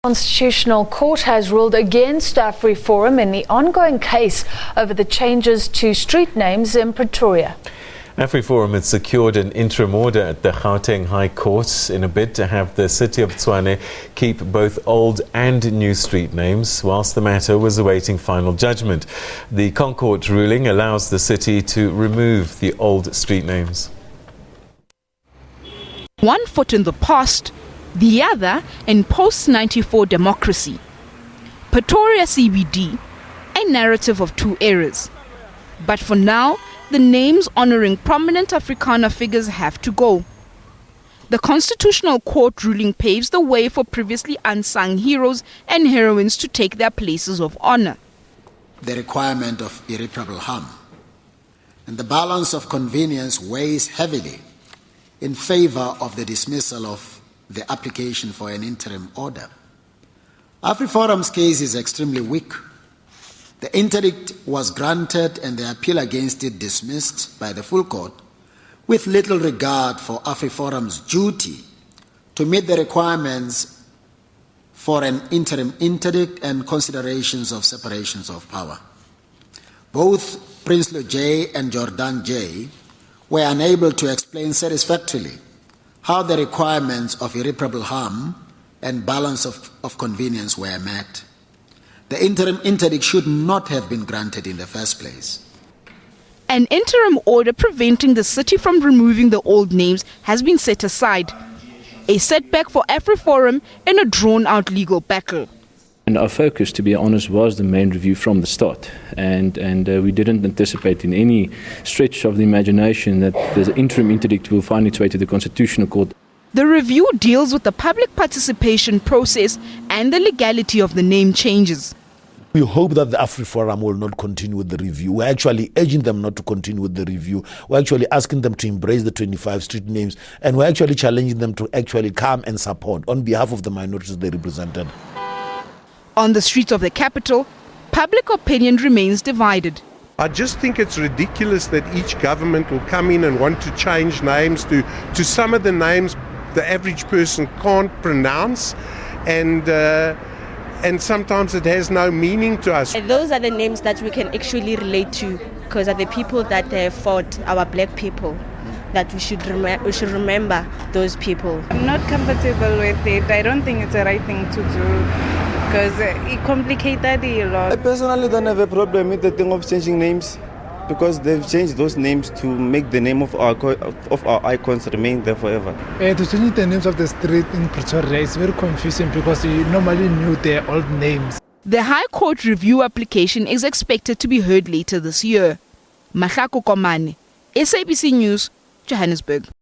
Constitutional Court has ruled against Afriforum in the ongoing case over the changes to street names in Pretoria. Afriforum has secured an interim order at the Gauteng High Court in a bid to have the City of Tshwane keep both old and new street names, whilst the matter was awaiting final judgment. The Concourt ruling allows the city to remove the old street names. One foot in the past, the other in post-94 democracy. Pretoria CBD, a narrative of two eras. But for now, the names honouring prominent Afrikaner figures have to go. The Constitutional Court ruling paves the way for previously unsung heroes and heroines to take their places of honour. The requirement of irreparable harm and the balance of convenience weighs heavily in favour of the dismissal of the application for an interim order. Afriforum's case is extremely weak. The interdict was granted and the appeal against it dismissed by the full court with little regard for Afriforum's duty to meet the requirements for an interim interdict and considerations of separations of power. Both Prinsloo J and Jordan J were unable to explain satisfactorily how the requirements of irreparable harm and balance of convenience were met. The interim interdict should not have been granted in the first place. An interim order preventing the city from removing the old names has been set aside. A setback for Afriforum in a drawn-out legal battle. And our focus, to be honest, was the main review from the start. And we didn't anticipate in any stretch of the imagination that the interim interdict will find its way to the Constitutional Court. The review deals with the public participation process and the legality of the name changes. We hope that the Afriforum will not continue with the review. We're actually urging them not to continue with the review. We're actually asking them to embrace the 25 street names, and we're actually challenging them to actually come and support on behalf of the minorities they represented. On the streets of the capital, public opinion remains divided. I just think it's ridiculous that each government will come in and want to change names to some of the names the average person can't pronounce, and sometimes it has no meaning to us. Those are the names that we can actually relate to, because are the people that fought, our black people, that we should remember those people. I'm not comfortable with it. I don't think it's the right thing to do, because it complicated a lot. I personally don't have a problem with the thing of changing names, because they've changed those names to make the name of our icons remain there forever. To change the names of the street in Pretoria is very confusing, because you normally knew their old names. The High Court review application is expected to be heard later this year. Mahlako Komane, SABC News, Johannesburg.